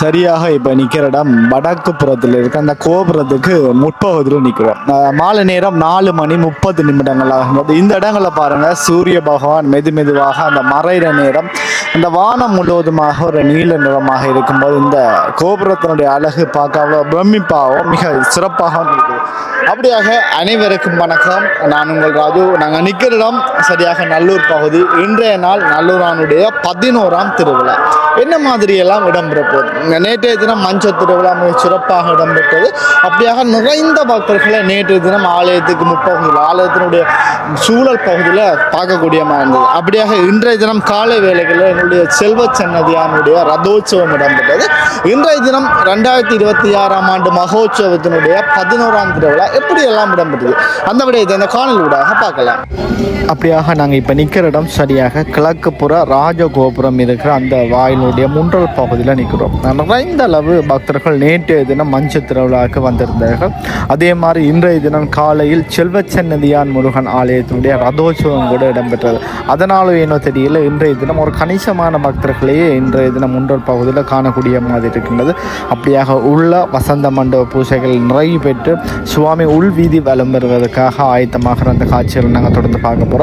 சரியாக இப்போ நிற்கிற இடம் வடக்கு புறத்தில் இருக்க அந்த கோபுரத்துக்கு முற்பகுதியில் நிற்கிறோம். மாலை நேரம் 4:30 ஆகும்போது இந்த இடங்களை பாருங்க, சூரிய பகவான் மெதுவாக அந்த மறைகிற நேரம் அந்த வானம் முழுவதுமாக ஒரு நீல நிறமாக இருக்கும்போது இந்த கோபுரத்தினுடைய அழகு பார்க்க அவ்வளோ பிரமிப்பாகவும் மிக சிறப்பாகவும் இருக்குது. அப்படியாக அனைவருக்கும் வணக்கம். நான் உங்கள் ராஜு. நாங்கள் நிற்கிற இடம் சரியாக நல்லூர் பகுதி. இன்றைய நாள் நல்லூரானுடைய 11ஆம் திருவிழா. என்ன மாதிரியெல்லாம் இடம்பெறப்போகுது? நேற்றைய தினம் மஞ்சள் திருவிழா மிக சிறப்பாக இடம்பெற்றது. அப்படியாக நிறைந்த பக்தர்களை நேற்றைய தினம் ஆலயத்துக்கு முற்பகுதியில் ஆலயத்தினுடைய சூழல் பகுதியில் பார்க்கக்கூடியமாக இருந்தது. அப்படியாக இன்றைய தினம் காலை வேளைகளில் எங்களுடைய செல்வ சன்னதியானுடைய ரதோற்சவம் இடம்பெற்றது. இன்றைய தினம் 2026ஆம் ஆண்டு மகோற்சவத்தினுடைய 11ஆம் திருவிழா எப்படியெல்லாம் இடம்பெற்றது அந்த விடயத்தை இந்த காணொலி ஊடாக பார்க்கலாம். அப்படியாக நாங்கள் இப்போ நிற்கிற இடம் சரியாக கிழக்கு புற ராஜகோபுரம் இருக்கிற அந்த வாயிலுடைய முன்றல் பகுதியில் நிற்கிறோம். நிறைந்த அளவு பக்தர்கள் நேற்றைய தினம் மஞ்சள் திருவிழாவுக்கு வந்திருந்தார்கள். அதே மாதிரி இன்றைய தினம் காலையில் செல்வச்சன்னதியான் முருகன் ஆலயத்தினுடைய ரதோற்சவம் கூட இடம்பெற்றது. அதனாலும் ஏனோ தெரியல, இன்றைய தினம் ஒரு கணிசமான பக்தர்களையே இன்றைய தினம் முன்றல் பகுதியில் காணக்கூடிய மாதிரி இருக்கின்றது. அப்படியாக உள்ள வசந்த மண்டப பூஜைகள் நிறைவு பெற்று சுவாமி உள்வீதி வலம் பெறுவதற்காக ஆயத்தமாகிற அந்த காட்சிகளை நாங்கள் தொடர்ந்து பார்க்க போகிறோம்.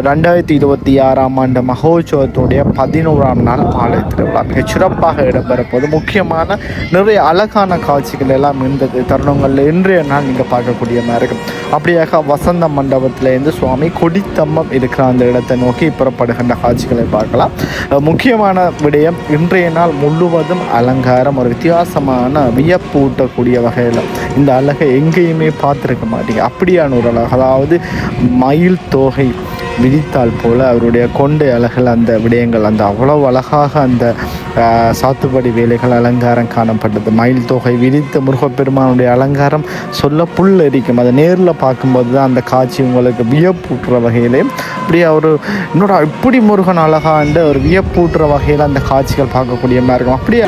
2026ஆம் ஆண்டு மகோற்சவத்துடைய 11ஆம் நாள் மாலை திருவிழா மிக சிறப்பாக இடம்பெறப்போது. முக்கியமான நிறைய அழகான காட்சிகள் எல்லாம் இந்த தருணங்களில் இன்றைய நாள் நீங்கள் பார்க்கக்கூடிய மாதிரி இருக்கும். அப்படியாக வசந்த மண்டபத்திலேருந்து சுவாமி கொடித்தம்மம் இருக்கிற அந்த இடத்தை நோக்கி புறப்படுகின்ற காட்சிகளை பார்க்கலாம். முக்கியமான விடயம், இன்றைய நாள் முழுவதும் அலங்காரம் ஒரு வித்தியாசமான வியப்பூட்டக்கூடிய வகையில் இந்த அழகை எங்கேயுமே பார்த்துருக்க மாட்டீங்க. அப்படியான ஒரு அழகு, அதாவது மயில் தோகை விரித்தால் போல அவருடைய கொண்டை அழகில் அந்த விடயங்கள் அந்த அவ்வளவு அழகாக அந்த சாத்துப்படி வேலைகள் அலங்காரம் காணப்பட்டது. மயில் தொகை விரித்த முருகப்பெருமானுடைய அலங்காரம் சொல்ல புல்லரிக்கும். அதை நேரில் பார்க்கும்போது தான் அந்த காட்சி உங்களுக்கு வியப்பூட்டுற வகையிலே அப்படியே ஒரு இன்னொரு இப்படி முருகன் அழகாண்டு ஒரு வியப்பூட்டுற வகையில் அந்த காட்சிகள் பார்க்கக்கூடிய மாதிரி இருக்கும். அப்படியே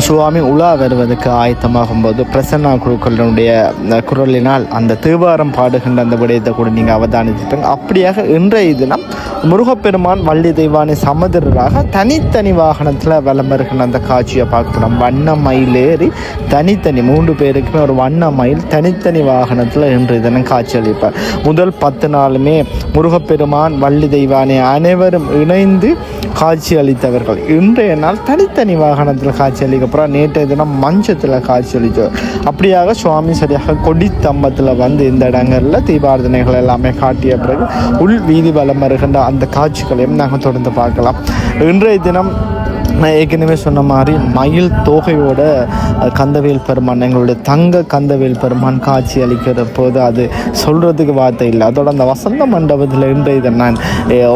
சுவாமி உலா வருவதற்கு ஆயத்தமாகும் போது பிரசன்னா குருக்களுடைய குரலினால் அந்த தேவாரம் பாடுகின்ற அந்த விடயத்தை கூட நீங்கள் அவதானித்திருப்பீங்க. அப்படியாக இன்றைய தினம் முருகப்பெருமான் வள்ளி தெய்வானை சமதராக தனித்தனி வாகனத்தில் வலம் வருகின்ற அந்த காட்சியை பார்க்கணும். வண்ண மயில் ஏறி தனித்தனி 3 பேருக்குமே ஒரு வண்ண மயில் தனித்தனி வாகனத்தில் இன்றைய தினம் காட்சி அளிப்பார். முதல் 10 நாளுமே முருகப்பெருமான் வள்ளி தெய்வானை அனைவரும் இணைந்து காட்சி அளித்தவர்கள். இன்றைய நாள் தனித்தனி வாகனத்தில் காட்சி அளிக்கப்போ நேற்றைய தினம் மஞ்சத்தில் காட்சி அளித்தவர். அப்படியாக சுவாமி சரியாக கொடித்தம்பத்தில் வந்து இந்த இடங்களில் தீபாரதனைகள் எல்லாமே காட்டிய பிறகு உள் வீதி வலம் வருகின்ற அந்த காட்சிகளையும் நாங்கள் தொடர்ந்து பார்க்கலாம். இன்றைய தினம் நான் ஏற்கனவே சொன்ன மாதிரி மயில் தோகையோட கந்தவேல் பெருமான், எங்களுடைய தங்க கந்தவேல் பெருமான் காட்சி அளிக்கிற போது அது சொல்கிறதுக்கு வார்த்தை இல்லை. அதோட அந்த வசந்த மண்டபத்தில் இன்றைய இதை நான்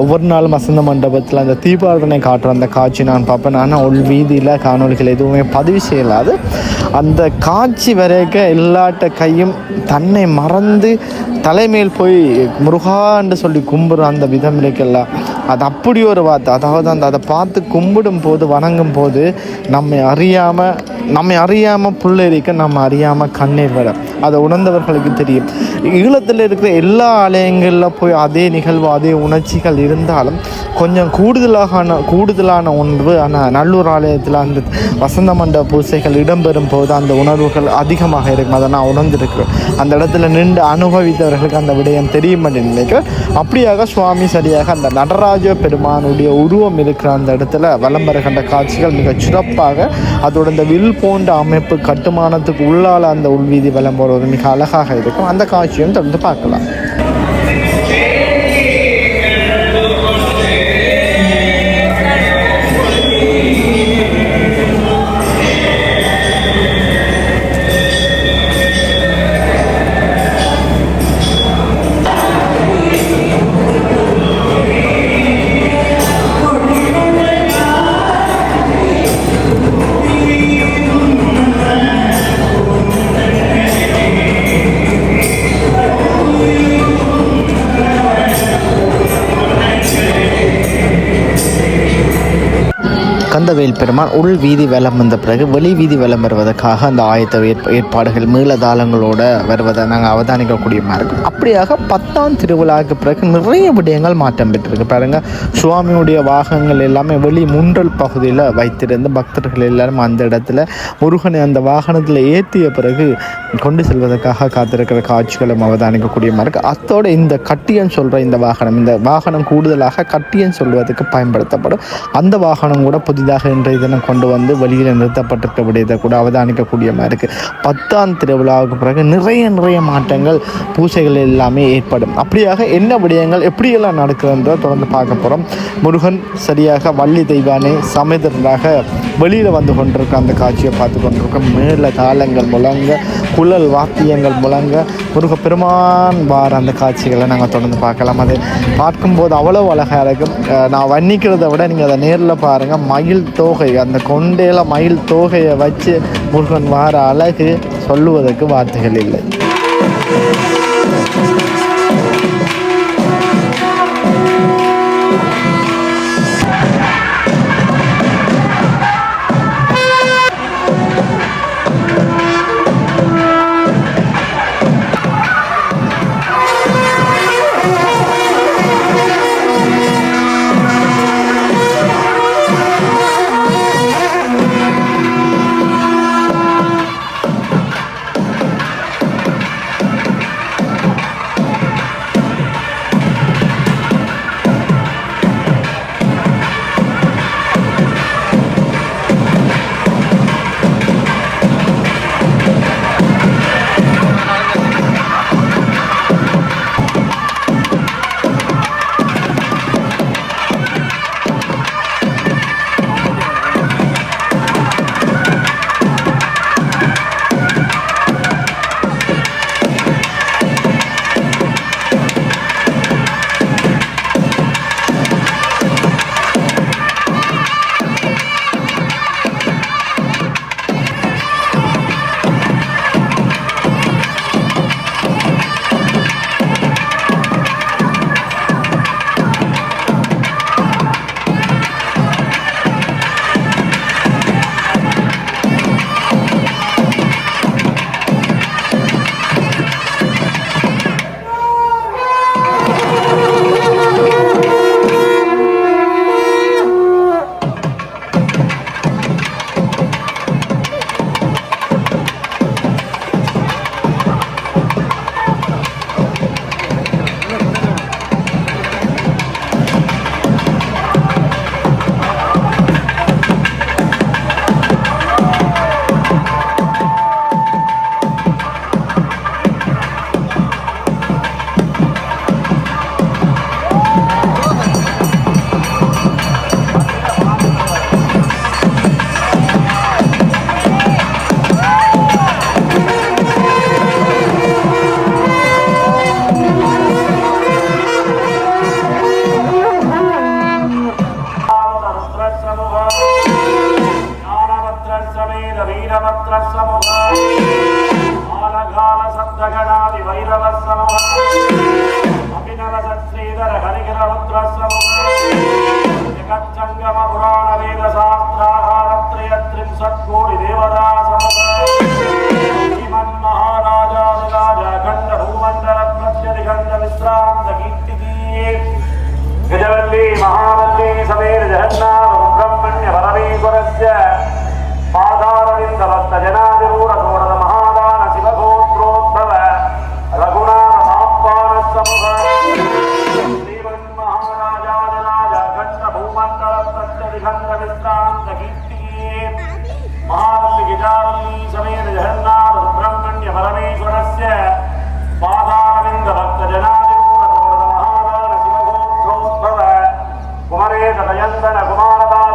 ஒவ்வொரு நாளும் வசந்த மண்டபத்தில் அந்த தீபாரதனை காட்டுற அந்த காட்சி நான் பார்ப்பேன். ஆனால் உள் வீதியில் காணொலிகள் எதுவுமே பதிவு செய்யலாது. அந்த காட்சி வரைக்கும் எல்லாட்ட கையும் தன்னை மறந்து தலைமையில் போய் முருகான்னு சொல்லி கும்பிட்ற அந்த விதம் இருக்குல்ல, அது அப்படி ஒரு வார்த்தை. அதாவது அதை பார்த்து கும்பிடும் போது வணங்கும் போது நம்மை அறியாமல் புல்லரிக்க, நம்ம அறியாமல் கண்ணீர் வர, அதை உணர்ந்தவர்களுக்கு தெரியும். ஈழத்தில் இருக்கிற எல்லா ஆலயங்களில் போய் அதே நிகழ்வு அதே உணர்ச்சிகள் இருந்தாலும் கொஞ்சம் கூடுதலான உணர்வு. ஆனால் நல்லூர் ஆலயத்தில் அந்த வசந்த மண்டப பூசைகள் இடம்பெறும் போது அந்த உணர்வுகள் அதிகமாக இருக்கும். அதை நான் உணர்ந்திருக்கிறேன். அந்த இடத்துல நின்று அனுபவித்தவர்களுக்கு அந்த விடயம் தெரியும் என்று நினைக்கிறேன். அப்படியாக சுவாமி சரியாக அந்த நடராஜ பெருமானுடைய உருவம் இருக்கிற அந்த இடத்துல வலம் வருகின்ற காட்சிகள் மிக சிறப்பாக, அதோட இந்த வில் போன்ற அமைப்பு கட்டுமானத்துக்கு உள்ளால் அந்த உள்வீதி வலம் வருவது மிக அழகாக இருக்கும். அந்த காட்சியும் தொடர்ந்து பார்க்கலாம். வீரவேல் பெருமான் உள் வீதி வலம் வந்த பிறகு வெளி வீதி வலம் வருவதற்காக அந்த ஆயத்த ஏற்பாடுகள் மேலதாளங்களோட வருவதை நாங்கள் அவதானிக்கக்கூடிய மாதிரி இருக்கும். அப்படியாக 10ஆம் திருவிழாவுக்கு பிறகு நிறைய விடயங்கள் மாற்றம் பெற்றிருக்கு. பாருங்கள், சுவாமியுடைய வாகனங்கள் எல்லாமே வெளி முன்றல் பகுதியில் வைத்திருந்து பக்தர்கள் எல்லாரும் அந்த இடத்துல முருகனை அந்த வாகனத்தில் ஏற்றிய பிறகு கொண்டு செல்வதற்காக காத்திருக்கிற காட்சிகளும் அவதானிக்கக்கூடிய மாதிரி இருக்குது. அத்தோடு இந்த கட்டியன் சொல்கிற இந்த வாகனம் கூடுதலாக கட்டியன் சொல்வதற்கு பயன்படுத்தப்படும். அந்த வாகனம் கூட புதிதாக இன்றைய தினம் கொண்டு வந்து வெளியில் நிறுத்தப்பட்டிருக்க விடயத்தை கூட அவதானிக்கக்கூடிய மாதிரி இருக்குது. 10ஆம் திருவிழாவுக்கு பிறகு நிறைய மாற்றங்கள் பூசைகள் எல்லாமே ஏற்படும். அப்படியாக என்ன விடயங்கள் எப்படியெல்லாம் நடக்குதுன்றதை தொடர்ந்து பார்க்க போகிறோம். முருகன் சரியாக வள்ளி தெய்வானை சமேதராக வெளியில் வந்து கொண்டிருக்க அந்த காட்சியை பார்த்து கொண்டிருக்கோம். மேல தாளங்கள் முழங்க, குழல் வாத்தியங்கள் முழங்க முருகப்பெருமான் வார அந்த காட்சிகளை நாங்கள் தொடர்ந்து பார்க்கலாம். அதை பார்க்கும்போது அவ்வளோ அழகாக இருக்கும். நான் வர்ணிக்கிறத விட நீங்கள் அதை நேரில் பாருங்கள். மயில் தோகை, அந்த கொண்டையில் மயில் தோகையை வச்சு முருகன் வார அழகு சொல்லுவதற்கு வார்த்தைகள் இல்லை. कुमारदास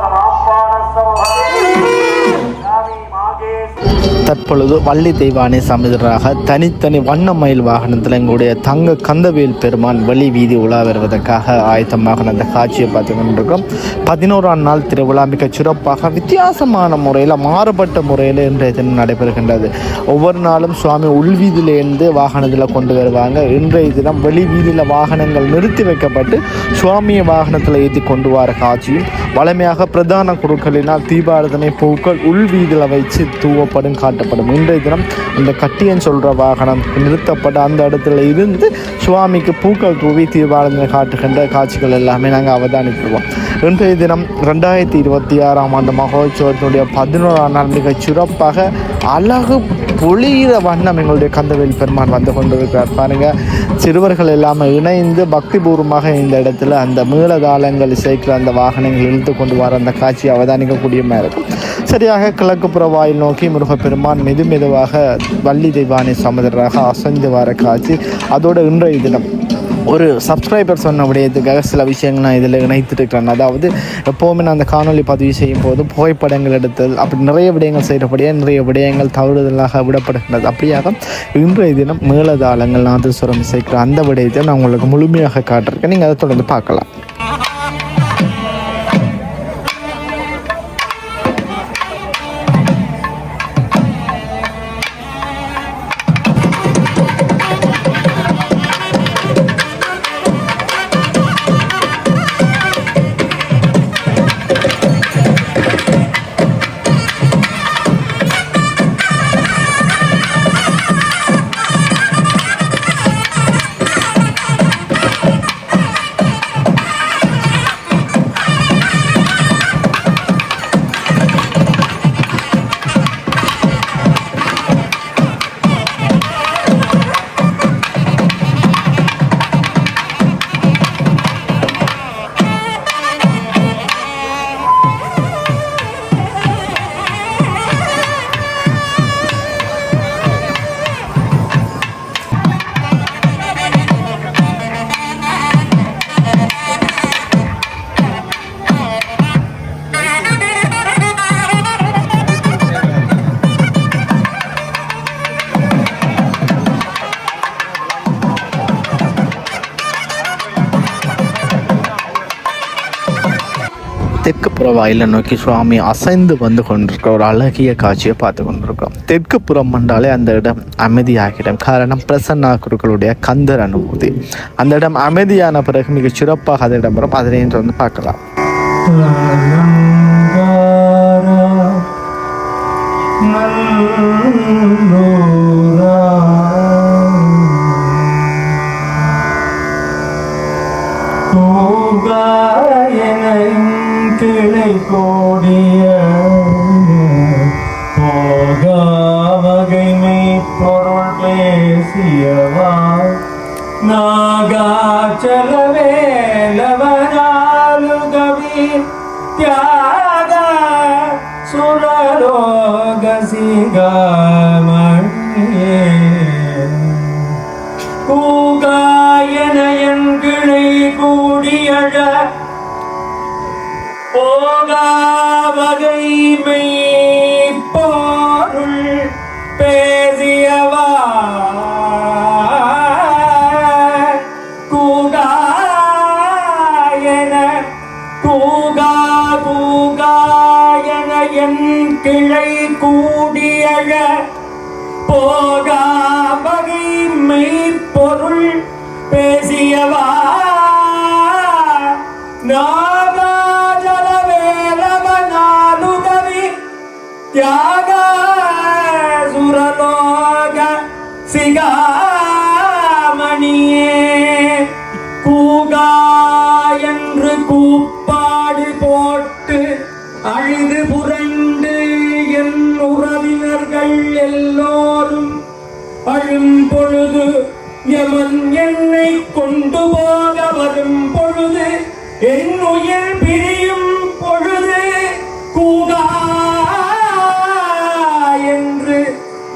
தற்பொழுது வள்ளி தெய்வானை சமேதராக தனித்தனி வண்ண மயில் வாகனத்தில் எங்களுடைய தங்க கந்தவேல் பெருமான் வெளி வீதி உலா வருவதற்காக ஆயத்தமாக அந்த காட்சியை பார்த்து கொண்டிருக்கோம். 11ஆம் நாள் திருவிழா மிக சிறப்பாக வித்தியாசமான முறையில் மாறுபட்ட முறையில் இன்றைய தினம் நடைபெறுகின்றது. ஒவ்வொரு நாளும் சுவாமி உள்வீதியிலேருந்து வாகனத்தில் கொண்டு வருவாங்க. இன்றைய தினம் வெளி வீதியில் வாகனங்கள் நிறுத்தி வைக்கப்பட்டு சுவாமியை வாகனத்தில் ஏற்றி கொண்டு வர காட்சியும் வளமையாக பிரதான குருக்களினால் தீபாரதனை பூக்கள் உள்வீதியில் வைத்து தூவப்படும் காட்டப்படும். இன்றைய தினம் இந்த கட்டியன் சொல்கிற வாகனம் நிறுத்தப்பட்டு அந்த இடத்துல இருந்து சுவாமிக்கு பூக்கள் தூவி தீபாரதனை காட்டுகின்ற காட்சிகள் எல்லாமே நாங்கள் அவதானித்துருவோம். இன்றைய தினம் 2026ஆம் ஆண்டு மகோத்சவத்தினுடைய 11ஆம் நாள் மிக சிறப்பாக அழகு பொழிகிற வண்ணம் எங்களுடைய கந்தவேல் பெருமான் வந்து கொண்டிருக்கிறார். பாருங்கள், சிறுவர்கள் எல்லாமே இணைந்து பக்திபூர்வமாக இந்த இடத்துல அந்த மேளதாளங்கள் இசைக்கிற அந்த வாகனங்கள் இழுத்து கொண்டு வர அந்த காட்சி அவதானிக்கக்கூடியமாக இருக்கும். சரியாக கிழக்கு புற வாயில் நோக்கி முருகப்பெருமான் மெதுவாக வள்ளி தெய்வானை சமதராக அசைந்து வர காட்சி. அதோடு இன்றைய தினம் ஒரு சப்ஸ்கிரைபர் சொன்ன விடயத்துக்காக சில விஷயங்கள் நான் இதில் இணைத்திருக்கிறேன். அதாவது எப்போவுமே நான் அந்த காணொலி பதிவு செய்யும் போது புகைப்படங்கள் எடுத்தல் அப்படி நிறைய விடயங்கள் செய்கிறபடியாக நிறைய விடயங்கள் தவறுதலாக விடப்படுகின்றது. அப்படியாக இன்றைய தினம் மேளதாளங்கள் நாதஸ்வரம் இசைக்கிற அந்த விடயத்தை நான் உங்களுக்கு முழுமையாக காட்டிருக்கேன். நீங்கள் அதை தொடர்ந்து பார்க்கலாம். தெற்கு புற வாயிலை நோக்கி சுவாமி அசைந்து வந்து கொண்டிருக்க ஒரு அழகிய காட்சியை பார்த்து கொண்டிருக்கோம். தெற்கு புறம் வந்தாலே அந்த இடம் அமைதியாகிடும். காரணம் பிரசன்னா குருக்களுடைய கந்தர் அனுபூதி. அந்த இடம் அமைதியான பிறகு மிக சிறப்பாக அது இடம்பெறும். அதனை வந்து பார்க்கலாம். கிளை கோடிய போகா வகைமை பொருள் பேசியவா நாகாச்சலவேலவனாலுகவி தியாக சுரலோக சிகாமணியே கூகாயனையன் கிளை கூடியழ போகா வகைமை பொருள் பேசியவா கூகாயன என் கிளை கூடியழ போகா வகைமை பொருள் பேசியவா தியாக சுரலோக சிகாமணியே கூகா என்று கூப்பாடு போட்டு அழுது புரண்டு என் உறவினர்கள் எல்லோரும் அழும் பொழுது யமன் என்னை கொண்டு போக வரும் பொழுது என் உயிர் பிரியும் பொழுது கூகா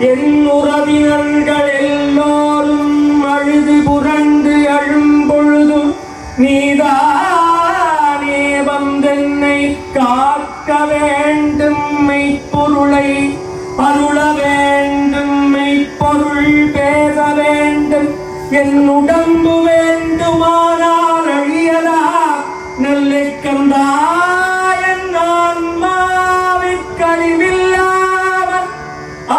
என் உறவினர்கள் எல்லோரும் அழுது புரண்டு அழும் பொழுது நீதானே வந்தென்னை காக்க வேண்டும் மெய்ப்பொருளை அருள வேண்டும் மெய்ப்பொருள் பேச வேண்டும் என் உடம்பு வேண்டுமானார் அழியலா நல்லை கந்தாயன் ஆன்மாவிற்கழிவில்லாமல்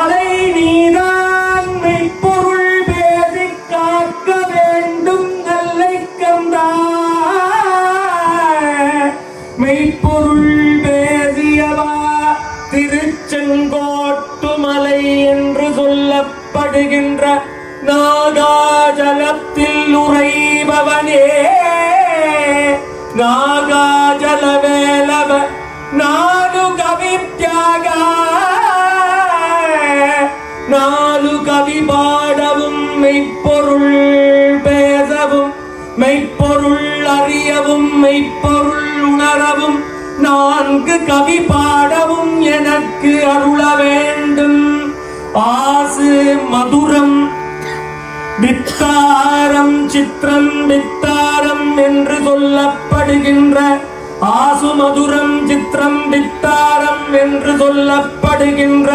அலை நீதான் மெய்ப்பொருள் பேசி காக்க வேண்டும் நல்லை கந்தா மெய்ப்பொருள் பேசியவா திருச்செங்கோட்டுமலை என்று சொல்லப்படுகின்ற நாகாஜலத்தில் உறைபவனே நாகாஜல வேலவ நாலு கவி தியாக நாலு கவி பாடவும் மெய்ப்பொருள் பேசவும் மெய்ப்பொருள் அறியவும் மெய்ப்பொருள் உணரவும் நான்கு கவி பாடவும் எனக்கு அருள வேண்டும் ஆசு மதுரம் வித்தாரம் சித்திரம் வித்தாரம் என்று சொல்லப்படுகின்ற ஆசு மதுரம் சித்திரம் வித்தாரம் என்று சொல்லப்படுகின்ற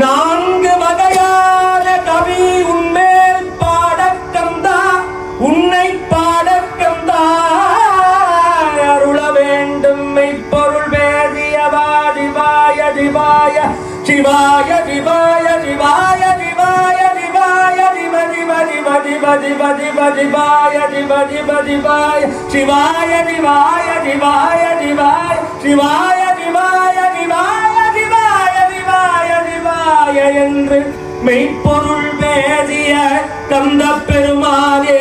நான்கு வகையான கவி உன்மேல் பாடக்கந்தா உன்னை பாடக்கந்தா அருள வேண்டும் மெய்ப்பொருள் வேதியவா திவாய திவாய சிவாய திவாய திவாய திவாய திவாய திவ திவ திவ திவ திவ திவ திவாய திவ திவ திவாய சிவாய திவாய திவாய திவாய சிவாய திவாய திவாய திவாய திவாய திவாய என்று மெய்ப்பொருள் பேசிய கந்த பெருமானே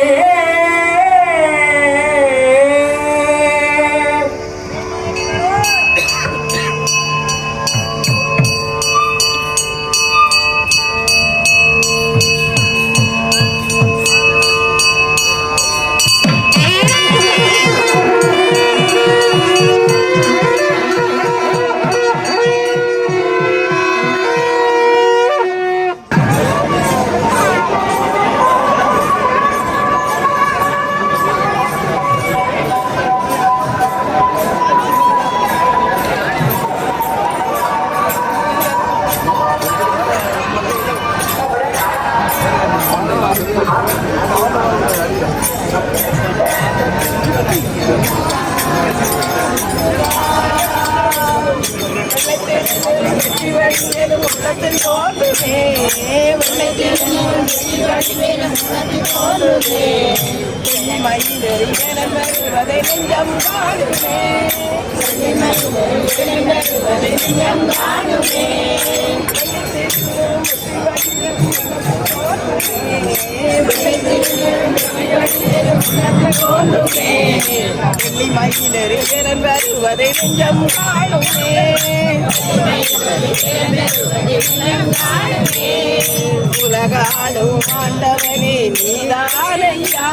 உலகாடும் ஆண்டவனே நீதானையா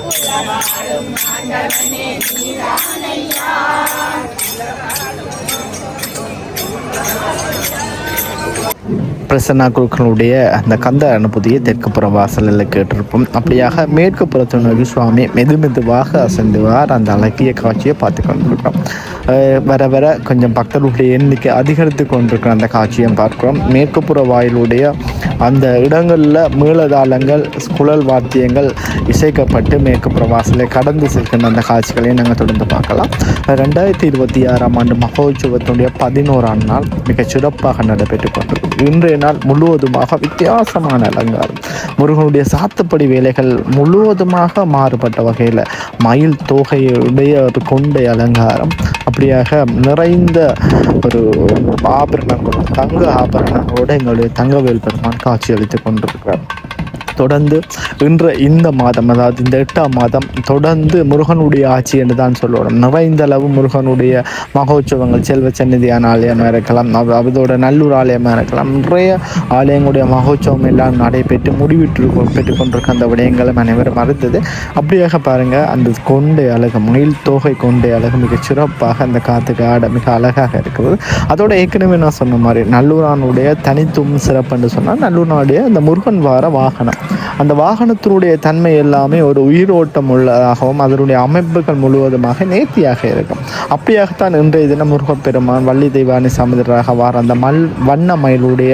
உலகாடும் ஆண்டவனே நீதானையா பிரசன்னா குருக்களுடைய அந்த கந்த அனுபூதியை தெற்கு புற வாசலில் கேட்டிருப்போம். அப்படியாக மேற்கு புறத்தை நோக்கி சுவாமி மெதுவாக அசைந்துவார். அந்த அழகிய காட்சியை பார்த்து கொண்டிருக்கிறோம். வர வர கொஞ்சம் பக்தர்களுடைய எண்ணிக்கை அதிகரித்து கொண்டிருக்கிற அந்த காட்சியை பார்க்கிறோம். மேற்கு புற வாயிலுடைய அந்த இடங்களில் மேளதாளங்கள் குழல் வாத்தியங்கள் இசைக்கப்பட்டு மேற்கு புற வாசலை கடந்து செல்கின்ற அந்த காட்சிகளையும் நாங்கள் தொடர்ந்து பார்க்கலாம். 2026ஆம் ஆண்டு மகோற்சவத்தினுடைய 11ஆம் நாள் மிகச் சிறப்பாக நடைபெற்று கொண்டிருக்கும். இன்றைய நாள் முழுவதுமாக வித்தியாசமான அலங்காரம், முருகனுடைய சாத்துப்படி வேலைகள் முழுவதுமாக மாறுபட்ட வகையில் மயில் தோகையுடைய ஒரு கொண்டை அலங்காரம், அப்படியாக நிறைந்த ஒரு ஆபரணங்களோட தங்க ஆபரணங்களோடு எங்களுடைய தங்கவேல் பெருமான் காட்சியளித்து கொண்டிருக்கிறார். தொடர்ந்து இந்த மாதம், அதாவது இந்த 8ஆம் மாதம் தொடர்ந்து முருகனுடைய ஆட்சி என்று தான் சொல்லணும். நிறைந்த அளவு முருகனுடைய மகோற்சவங்கள் செல்வ சந்நிதியான ஆலயமாக இருக்கலாம், அதோட நல்லூர் ஆலயமாக இருக்கலாம், நிறைய ஆலயங்களுடைய மகோற்சவம் எல்லாம் நடைபெற்று பெற்று கொண்டிருக்க அந்த விடயங்களும் அனைவரும் மறுத்தது. அப்படியாக பாருங்கள், அந்த கொண்டை அழகு, மயில் தோகை கொண்டை அழகு மிக சிறப்பாக அந்த காத்துக்கு ஆட மிக அழகாக இருக்கிறது. அதோட ஏற்கனவே நான் சொன்ன மாதிரி நல்லூரானுடைய தனித்துவம் சிறப்பு என்று சொன்னால் நல்லூரானுடைய அந்த முருகன் வார வாகனம், அந்த வாகனத்தினுடைய தன்மை எல்லாமே ஒரு உயிரோட்டம் உள்ளதாகவும் அதனுடைய அமைப்புகள் முழுவதுமாக நேர்த்தியாக இருக்கும். அப்படியாகத்தான் இன்றைய தினம் முருகப்பெருமான் வள்ளி தெய்வானி சமுதிராக வார அந்த வண்ண மயிலுடைய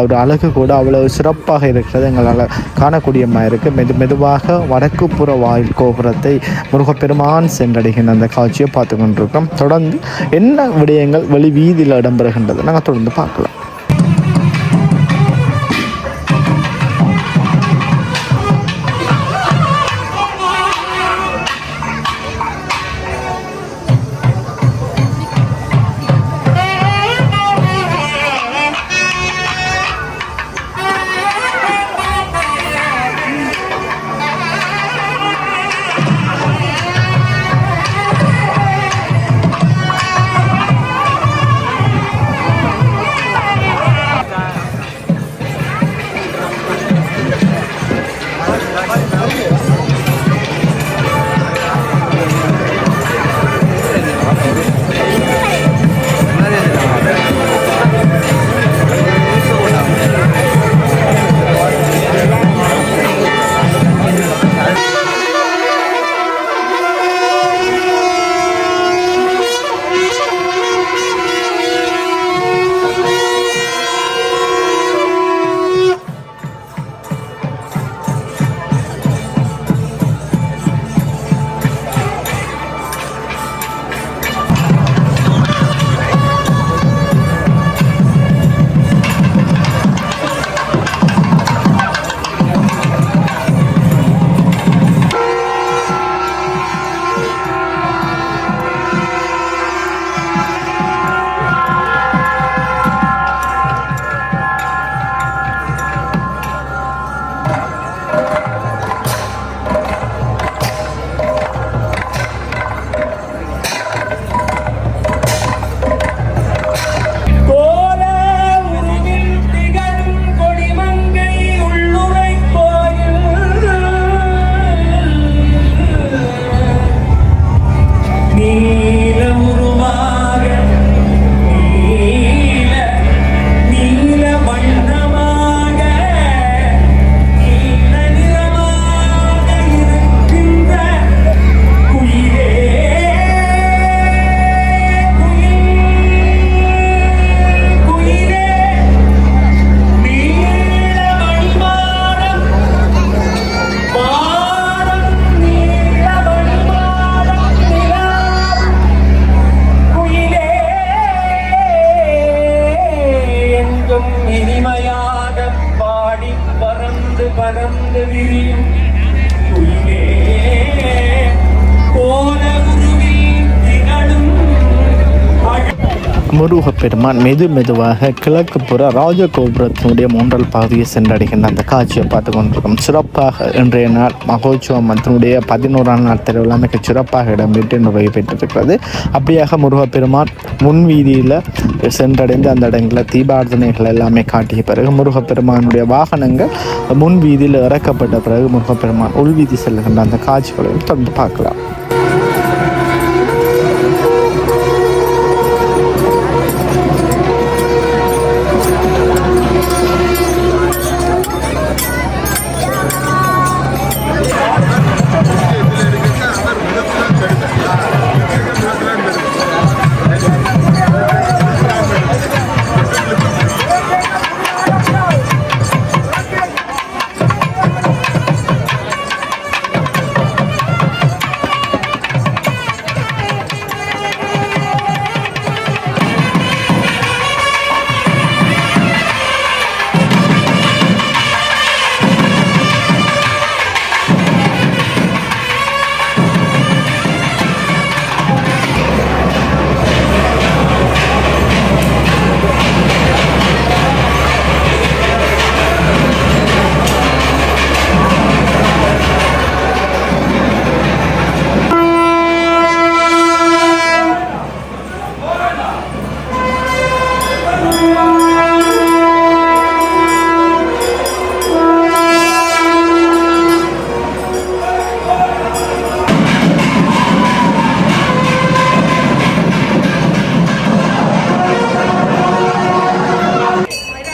ஒரு அழகு கூட அவ்வளவு சிறப்பாக இருக்கிறது எங்களால் காணக்கூடியமாக இருக்குது. மெதுவாக வடக்கு புற வாயில் கோபுரத்தை முருகப்பெருமான் சென்றடைகின்ற அந்த காட்சியை பார்த்து கொண்டிருக்கிறோம். தொடர்ந்து என்ன விடயங்கள் வெளி வீதியில் இடம்பெறுகின்றது நாங்கள் தொடர்ந்து பார்க்கலாம். முருகப்பெருமான் மெதுவாக கிழக்கு புற ராஜகோபுரத்தினுடைய மூன்றல் பகுதியை சென்றடைகின்ற அந்த காட்சியை பார்த்து கொண்டிருக்கோம். சிறப்பாக இன்றைய நாள் மகோத்சவம் அதனுடைய 11ஆம் நாள் திருவிழா மிக சிறப்பாக இடம்பெற்று நிறைவு பெற்றிருக்கிறது. அப்படியாக முருகப்பெருமான் முன் வீதியில் சென்றடைந்து அந்த இடங்களில் தீபார்த்தனைகள் எல்லாமே காட்டிய பிறகு முருகப்பெருமானுடைய வாகனங்கள் முன் வீதியில் இறக்கப்பட்ட பிறகு முருகப்பெருமான் உள்வீதி செல்லுகின்ற அந்த காட்சிகளையும் தொடர்ந்து பார்க்கலாம்.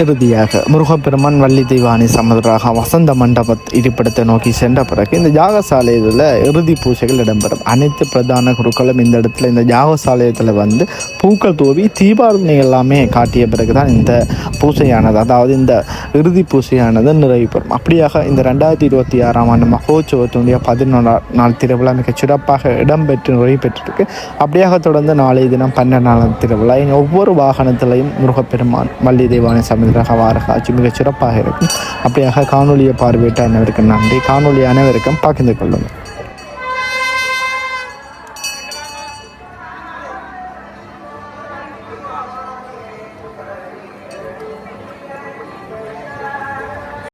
இறுதியாக முருகப்பெருமான் வள்ளி தெய்வானை சமதராக வசந்த இருப்பிடத்தை நோக்கி சென்ற பிறகு இந்த யாகசாலையில் இறுதி பூஜைகள் இடம்பெறும். அனைத்து பிரதான குருக்களும் இந்த இடத்துல இந்த யாகசாலயத்தில் வந்து பூக்கள் தூவி தீபாவளி எல்லாமே காட்டிய பிறகு தான் இந்த பூஜையானது, அதாவது இந்த இறுதி பூஜையானது நிறைவு பெறும். அப்படியாக இந்த 2026ஆம் ஆண்டு மகோத்சவத்தினுடைய 11 நாள் திருவிழா மிக சிறப்பாக இடம்பெற்று நிறைவு பெற்றிருக்கு. அப்படியாக தொடர்ந்து நாளைய தினம் 12 திருவிழா. ஒவ்வொரு வாகனத்திலையும் முருகப்பெருமான் வள்ளி தெய்வானை சமதராக வார காட்சி மிக சிறப்பாக இருக்கும். அப்படியாக காணொலியை பார்வையிட்ட அனைவருக்கும் நன்றி. காணொலி அனைவருக்கும் பகிர்ந்து கொள்ளுங்கள்.